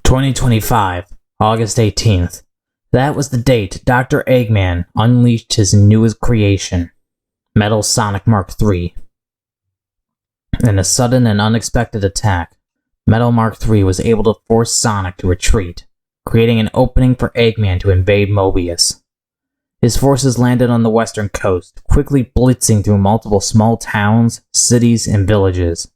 2025, August 18th. That was the date Dr. Eggman unleashed his newest creation, Metal Sonic Mark III. In a sudden and unexpected attack, Metal Mark III was able to force Sonic to retreat, creating an opening for Eggman to invade Mobius. His forces landed on the western coast, quickly blitzing through multiple small towns, cities, and villages.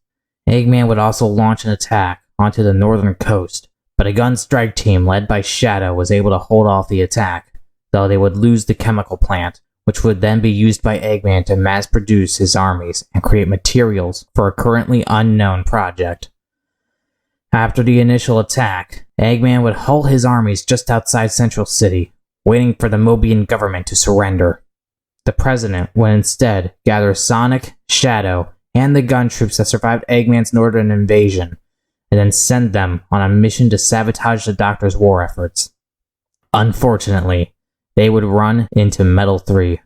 Eggman would also launch an attack onto the northern coast, but a gun strike team led by Shadow was able to hold off the attack, though they would lose the chemical plant, which would then be used by Eggman to mass-produce his armies and create materials for a currently unknown project. After the initial attack, Eggman would halt his armies just outside Central City, waiting for the Mobian government to surrender. The president would instead gather Sonic, Shadow, and the gun troops that survived Eggman's northern invasion, and then send them on a mission to sabotage the Doctor's war efforts. Unfortunately, they would run into Metal 3.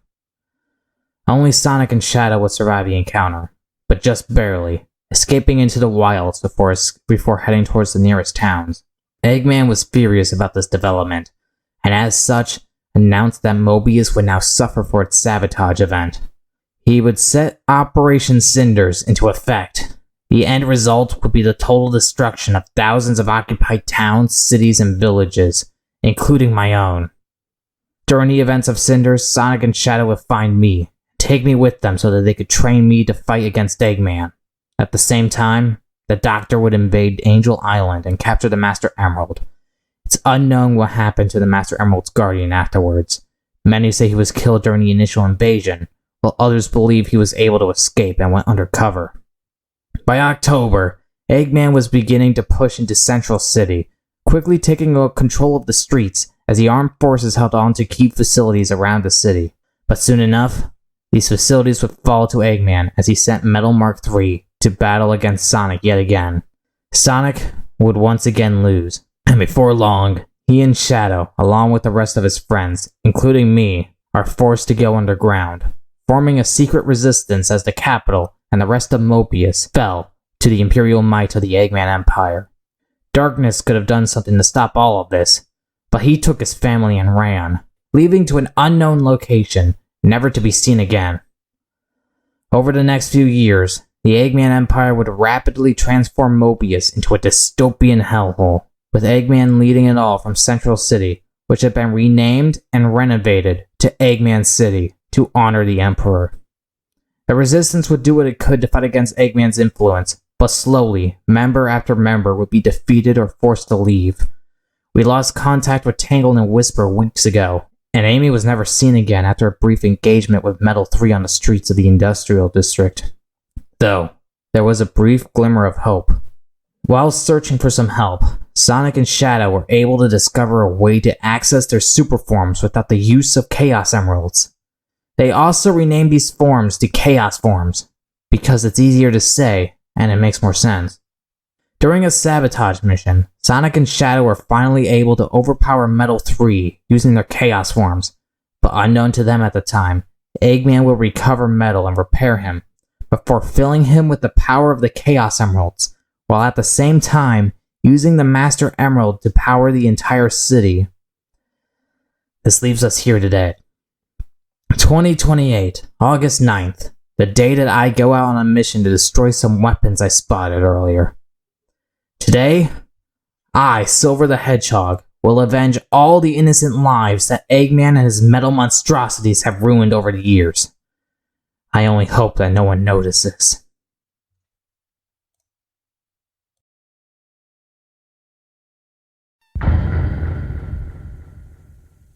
Only Sonic and Shadow would survive the encounter, but just barely, escaping into the wilds before heading towards the nearest towns. Eggman was furious about this development, and as such, announced that Mobius would now suffer for its sabotage event. He would set Operation Cinders into effect. The end result would be the total destruction of thousands of occupied towns, cities, and villages, including my own. During the events of Cinders, Sonic and Shadow would find me, take me with them so that they could train me to fight against Eggman. At the same time, the Doctor would invade Angel Island and capture the Master Emerald. It's unknown what happened to the Master Emerald's guardian afterwards. Many say he was killed during the initial invasion, while others believe he was able to escape and went undercover. By October, Eggman was beginning to push into Central City, quickly taking control of the streets as the armed forces held on to key facilities around the city. But soon enough, these facilities would fall to Eggman as he sent Metal Mark III to battle against Sonic yet again. Sonic would once again lose, and before long, he and Shadow, along with the rest of his friends, including me, are forced to go underground, forming a secret resistance as the capital and the rest of Mobius fell to the imperial might of the Eggman Empire. Darkness could have done something to stop all of this, but he took his family and ran, leaving to an unknown location, never to be seen again. Over the next few years, the Eggman Empire would rapidly transform Mobius into a dystopian hellhole, with Eggman leading it all from Central City, which had been renamed and renovated to Eggman City to honor the Emperor. The Resistance would do what it could to fight against Eggman's influence, but slowly, member after member would be defeated or forced to leave. We lost contact with Tangle and Whisper weeks ago, and Amy was never seen again after a brief engagement with Metal 3 on the streets of the Industrial District. Though, there was a brief glimmer of hope. While searching for some help, Sonic and Shadow were able to discover a way to access their super forms without the use of Chaos Emeralds. They also renamed these forms to Chaos Forms, because it's easier to say, and it makes more sense. During a sabotage mission, Sonic and Shadow were finally able to overpower Metal 3 using their Chaos Forms, but unknown to them at the time, Eggman will recover Metal and repair him, before filling him with the power of the Chaos Emeralds, while at the same time using the Master Emerald to power the entire city. This leaves us here today. 2028, August 9th, the day that I go out on a mission to destroy some weapons I spotted earlier. Today, I, Silver the Hedgehog, will avenge all the innocent lives that Eggman and his metal monstrosities have ruined over the years. I only hope that no one notices.